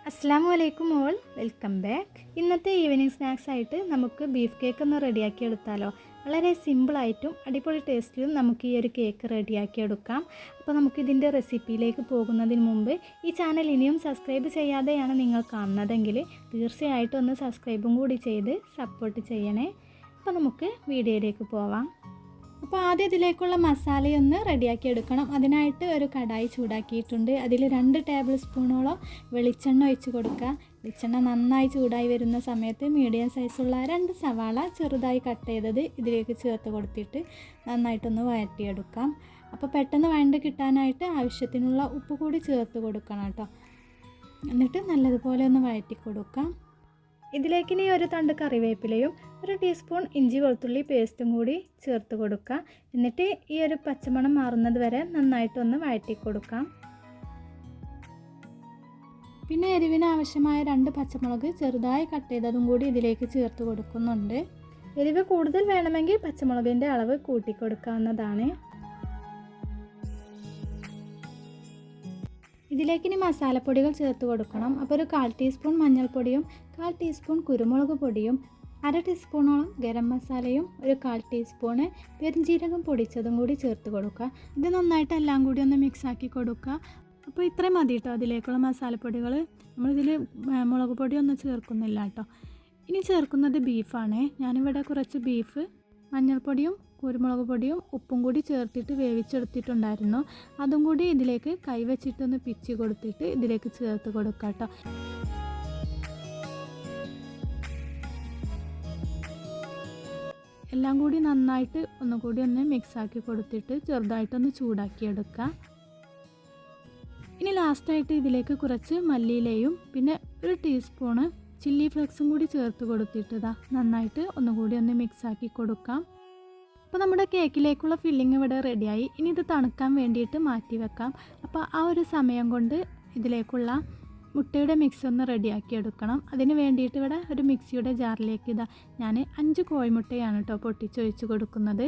അസ്സലാമു അലൈക്കും all, welcome back. ഇന്നത്തെ ഈവനിങ് സ്നാക്സ് ആയിട്ട് നമുക്ക് ബീഫ് കേക്ക് ഒന്ന് റെഡിയാക്കി എടുത്താലോ. വളരെ സിമ്പിളായിട്ടും അടിപൊളി ടേസ്റ്റിലും നമുക്ക് ഈ ഒരു കേക്ക് റെഡിയാക്കി എടുക്കാം. അപ്പോൾ നമുക്കിതിൻ്റെ റെസിപ്പിയിലേക്ക് പോകുന്നതിന് മുമ്പ് ഈ ചാനൽ ഇനിയും സബ്സ്ക്രൈബ് ചെയ്യാതെയാണ് നിങ്ങൾ കാണുന്നതെങ്കിൽ തീർച്ചയായിട്ടും ഒന്ന് സബ്സ്ക്രൈബും കൂടി ചെയ്ത് സപ്പോർട്ട് ചെയ്യണേ. അപ്പോൾ നമുക്ക് വീഡിയോയിലേക്ക് പോവാം. അപ്പോൾ ആദ്യം ഇതിലേക്കുള്ള മസാലയൊന്ന് റെഡിയാക്കി എടുക്കണം. അതിനായിട്ട് ഒരു കടായി ചൂടാക്കിയിട്ടുണ്ട്. അതിൽ 2 ടേബിൾ സ്പൂണോളം വെളിച്ചെണ്ണ ഒഴിച്ച് കൊടുക്കുക. വെളിച്ചെണ്ണ നന്നായി ചൂടായി വരുന്ന സമയത്ത് മീഡിയം സൈസുള്ള 2 സവാള ചെറുതായി കട്ട് ചെയ്തത് ഇതിലേക്ക് ചേർത്ത് കൊടുത്തിട്ട് നന്നായിട്ടൊന്ന് വഴറ്റിയെടുക്കാം. അപ്പോൾ പെട്ടെന്ന് വഴണ്ട് കിട്ടാനായിട്ട് ആവശ്യത്തിനുള്ള ഉപ്പ് കൂടി ചേർത്ത് കൊടുക്കണം കേട്ടോ. എന്നിട്ട് നല്ലതുപോലെ ഒന്ന് വഴറ്റി കൊടുക്കാം. ഇതിലേക്ക് ഇനി ഒരു തണ്ട് കറിവേപ്പിലയും 1 ടീസ്പൂൺ ഇഞ്ചി വെളുത്തുള്ളി പേസ്റ്റും കൂടി ചേർത്ത് കൊടുക്കുക. എന്നിട്ട് ഈ ഒരു പച്ചമണം മാറുന്നത് വരെ നന്നായിട്ടൊന്ന് വഴറ്റി കൊടുക്കാം. പിന്നെ എരിവിന് ആവശ്യമായ 2 പച്ചമുളക് ചെറുതായി കട്ട് ചെയ്തതും കൂടി ഇതിലേക്ക് ചേർത്ത് കൊടുക്കുന്നുണ്ട്. എരിവ് കൂടുതൽ വേണമെങ്കിൽ പച്ചമുളകിൻ്റെ അളവ് കൂട്ടിക്കൊടുക്കാവുന്നതാണ്. ഇതിലേക്ക് ഇനി മസാലപ്പൊടികൾ ചേർത്ത് കൊടുക്കണം. അപ്പോൾ ഒരു 1/4 ടീസ്പൂൺ മഞ്ഞൾപ്പൊടിയും 1/4 ടീസ്പൂൺ കുരുമുളക് പൊടിയും 1/2 ടീസ്പൂണോളം ഗരം മസാലയും 1/4 ടീസ്പൂണ് പെരുംജീരകം പൊടിച്ചതും കൂടി ചേർത്ത് കൊടുക്കുക. ഇത് നന്നായിട്ട് എല്ലാം കൂടി ഒന്ന് മിക്സാക്കി കൊടുക്കുക. അപ്പോൾ ഇത്രയും മതി കേട്ടോ അതിലേക്കുള്ള മസാലപ്പൊടികൾ. നമ്മളിതിൽ മുളക് പൊടിയൊന്നും ചേർക്കുന്നില്ല കേട്ടോ. ഇനി ചേർക്കുന്നത് ബീഫാണ്. ഞാനിവിടെ കുറച്ച് ബീഫ് മഞ്ഞൾപ്പൊടിയും കുരുമുളക് പൊടിയും ഉപ്പും കൂടി ചേർത്തിട്ട് വേവിച്ചെടുത്തിട്ടുണ്ടായിരുന്നു. അതും കൂടി ഇതിലേക്ക് കൈവച്ചിട്ടൊന്ന് പിച്ചി കൊടുത്തിട്ട് ഇതിലേക്ക് ചേർത്ത് കൊടുക്കാം കേട്ടോ. എല്ലാം കൂടി നന്നായിട്ട് ഒന്നുകൂടി ഒന്ന് മിക്സാക്കി കൊടുത്തിട്ട് ചെറുതായിട്ടൊന്ന് ചൂടാക്കിയെടുക്കുക. ഇനി ലാസ്റ്റായിട്ട് ഇതിലേക്ക് കുറച്ച് മല്ലിയിലയും പിന്നെ 1 ടീസ്പൂണ് ചില്ലി ഫ്ലേക്സും കൂടി ചേർത്ത് കൊടുത്തിട്ട് നന്നായിട്ട് ഒന്നുകൂടി ഒന്ന് മിക്സാക്കി കൊടുക്കാം. അപ്പോൾ നമ്മുടെ കേക്കിലേക്കുള്ള ഫില്ലിങ് ഇവിടെ റെഡിയായി. ഇനി ഇത് തണുക്കാൻ വേണ്ടിയിട്ട് മാറ്റി വെക്കാം. അപ്പോൾ ആ ഒരു സമയം കൊണ്ട് ഇതിലേക്കുള്ള മുട്ടയുടെ മിക്സ് ഒന്ന് റെഡിയാക്കി എടുക്കണം. അതിന് വേണ്ടിയിട്ട് ഇവിടെ ഒരു മിക്സിയുടെ ജാറിലേക്ക് ഞാൻ 5 കോഴിമുട്ടയാണ് കേട്ടോ പൊട്ടിച്ചൊഴിച്ച് കൊടുക്കുന്നത്.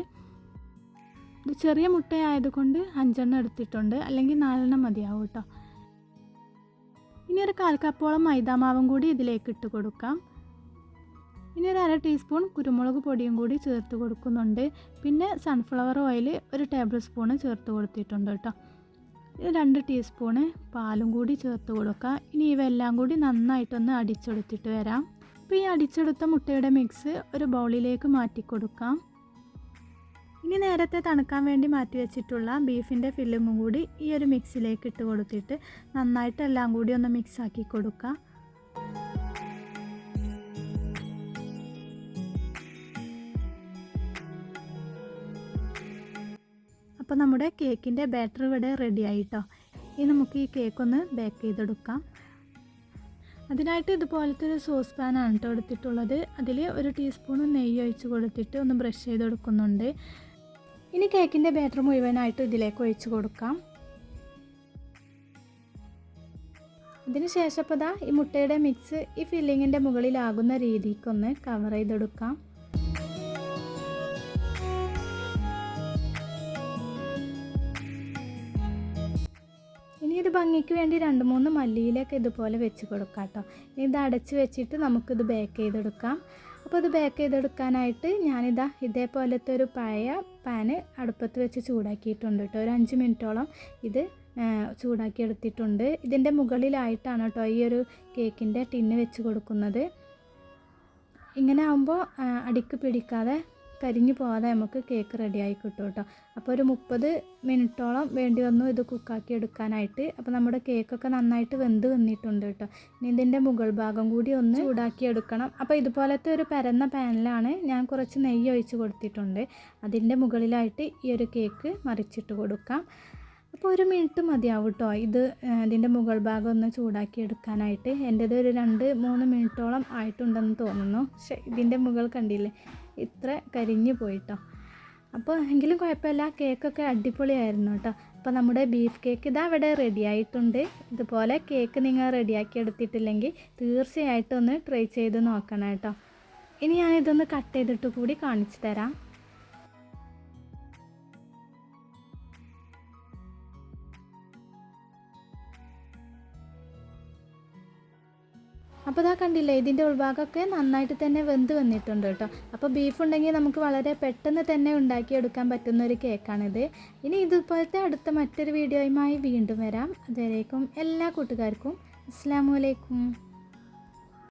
ഇത് ചെറിയ മുട്ടയായതുകൊണ്ട് 5 എണ്ണം എടുത്തിട്ടുണ്ട്, അല്ലെങ്കിൽ 4 എണ്ണം മതിയാവും കേട്ടോ. ഇനി ഒരു 1/4 കപ്പോളം മൈദാമാവും കൂടി ഇതിലേക്ക് ഇട്ട് കൊടുക്കാം. ഇനി ഒരു 1/2 ടീസ്പൂൺ കുരുമുളക് പൊടിയും കൂടി ചേർത്ത് കൊടുക്കുന്നുണ്ട്. പിന്നെ സൺഫ്ലവർ ഓയിൽ 1 ടേബിൾ സ്പൂണ് ചേർത്ത് കൊടുത്തിട്ടുണ്ട് കേട്ടോ. 2 ടീസ്പൂണ് പാലും കൂടി ചേർത്ത് കൊടുക്കുക. ഇനി ഇവയെല്ലാം കൂടി നന്നായിട്ടൊന്ന് അടിച്ചെടുത്തിട്ട് വരാം. അപ്പോൾ ഈ അടിച്ചെടുത്ത മുട്ടയുടെ മിക്സ് ഒരു ബൗളിലേക്ക് മാറ്റി കൊടുക്കാം. ഇനി നേരത്തെ തണുക്കാൻ വേണ്ടി മാറ്റി വെച്ചിട്ടുള്ള ബീഫിൻ്റെ ഫില്ലിങ്ങും കൂടി ഈ ഒരു മിക്സിലേക്ക് ഇട്ട് കൊടുത്തിട്ട് നന്നായിട്ട് എല്ലാം കൂടി ഒന്ന് മിക്സാക്കി കൊടുക്കുക. അപ്പോൾ നമ്മുടെ കേക്കിൻ്റെ ബാറ്റർ ഇവിടെ റെഡി ആയിട്ടോ. ഇനി നമുക്ക് ഈ കേക്കൊന്ന് ബേക്ക് ചെയ്തെടുക്കാം. അതിനായിട്ട് ഇതുപോലത്തെ ഒരു സോസ് പാനാണ് കേട്ടോ എടുത്തിട്ടുള്ളത്. അതിൽ 1 ടീസ്പൂൺ നെയ്യ് ഒഴിച്ച് കൊടുത്തിട്ട് ഒന്ന് ബ്രഷ് ചെയ്തെടുക്കുന്നുണ്ട്. ഇനി കേക്കിൻ്റെ ബാറ്റർ മുഴുവനായിട്ട് ഇതിലേക്ക് ഒഴിച്ച് കൊടുക്കാം. ഇതിന് ശേഷം ഇപ്പോൾ ഈ മുട്ടയുടെ മിക്സ് ഈ ഫില്ലിങ്ങിൻ്റെ മുകളിലാകുന്ന രീതിക്കൊന്ന് കവർ ചെയ്തെടുക്കാം. ഇനി ഒരു ഭംഗിക്ക് വേണ്ടി 2-3 മല്ലിയിലൊക്കെ ഇതുപോലെ വെച്ച് കൊടുക്കാം കേട്ടോ. ഇത് അടച്ച് വെച്ചിട്ട് നമുക്കിത് ബേക്ക് ചെയ്തെടുക്കാം. അപ്പോൾ ഇത് ബേക്ക് ചെയ്തെടുക്കാനായിട്ട് ഇതേപോലത്തെ ഒരു പഴയ പാന് അടുപ്പത്ത് വെച്ച് ചൂടാക്കിയിട്ടുണ്ട് കേട്ടോ. ഒരു 5 മിനിറ്റോളം ഇത് ചൂടാക്കി എടുത്തിട്ടുണ്ട്. ഇതിൻ്റെ മുകളിലായിട്ടാണ് കേട്ടോ ഈ ഒരു കേക്കിൻ്റെ ടിന്ന് വെച്ച് കൊടുക്കുന്നത്. ഇങ്ങനെ ആകുമ്പോൾ അടിക്ക് പിടിക്കാതെ കരിഞ്ഞു പോകാതെ നമുക്ക് കേക്ക് റെഡിയായി കിട്ടും കേട്ടോ. അപ്പോൾ ഒരു 30 മിനിറ്റോളം വേണ്ടി വന്നു ഇത് കുക്കാക്കി എടുക്കാനായിട്ട്. അപ്പോൾ നമ്മുടെ കേക്കൊക്കെ നന്നായിട്ട് വെന്ത് വന്നിട്ടുണ്ട് കേട്ടോ. ഇനി ഇതിൻ്റെ മുകൾ ഭാഗം കൂടി ഒന്ന് ചൂടാക്കി എടുക്കണം. അപ്പോൾ ഇതുപോലത്തെ ഒരു പരന്ന പാനിലാണ് ഞാൻ കുറച്ച് നെയ്യ് ഒഴിച്ച് കൊടുത്തിട്ടുണ്ട്. അതിൻ്റെ മുകളിലായിട്ട് ഈ ഒരു കേക്ക് മറിച്ചിട്ട് കൊടുക്കാം. അപ്പോൾ 1 മിനിറ്റ് മതിയാവും കേട്ടോ ഇതിൻ്റെ മുകൾ ഭാഗം ഒന്ന് ചൂടാക്കി എടുക്കാനായിട്ട്. എൻ്റേത് ഒരു 2-3 മിനിറ്റോളം ആയിട്ടുണ്ടെന്ന് തോന്നുന്നു. പക്ഷേ ഇതിൻ്റെ മുകൾ കണ്ടില്ലേ, ഇത്ര കരിഞ്ഞു പോയിട്ടോ. അപ്പോൾ എങ്കിലും കുഴപ്പമില്ല, കേക്കൊക്കെ അടിപൊളിയായിരുന്നു കേട്ടോ. അപ്പോൾ നമ്മുടെ ബീഫ് കേക്ക് ഇവിടെ റെഡി ആയിട്ടുണ്ട്. ഇതുപോലെ കേക്ക് നിങ്ങൾ റെഡിയാക്കി എടുത്തിട്ടില്ലെങ്കിൽ തീർച്ചയായിട്ടും ഒന്ന് ട്രൈ ചെയ്ത് നോക്കണം കേട്ടോ. ഇനി ഞാനിതൊന്ന് കട്ട് ചെയ്തിട്ട് കൂടി കാണിച്ചു തരാം. അപ്പോൾ ഇതാ കണ്ടില്ലേ, ഇതിൻ്റെ ഉൾഭാഗമൊക്കെ നന്നായിട്ട് തന്നെ വെന്ത് വന്നിട്ടുണ്ട് കേട്ടോ. അപ്പോൾ ബീഫ് ഉണ്ടെങ്കിൽ നമുക്ക് വളരെ പെട്ടെന്ന് തന്നെ ഉണ്ടാക്കിയെടുക്കാൻ പറ്റുന്ന ഒരു കേക്കാണിത്. ഇനി ഇതുപോലത്തെ അടുത്ത മറ്റൊരു വീഡിയോയുമായി വീണ്ടും വരാം. അതുവരേക്കും എല്ലാ കൂട്ടുകാർക്കും അസ്സലാമു അലൈക്കും.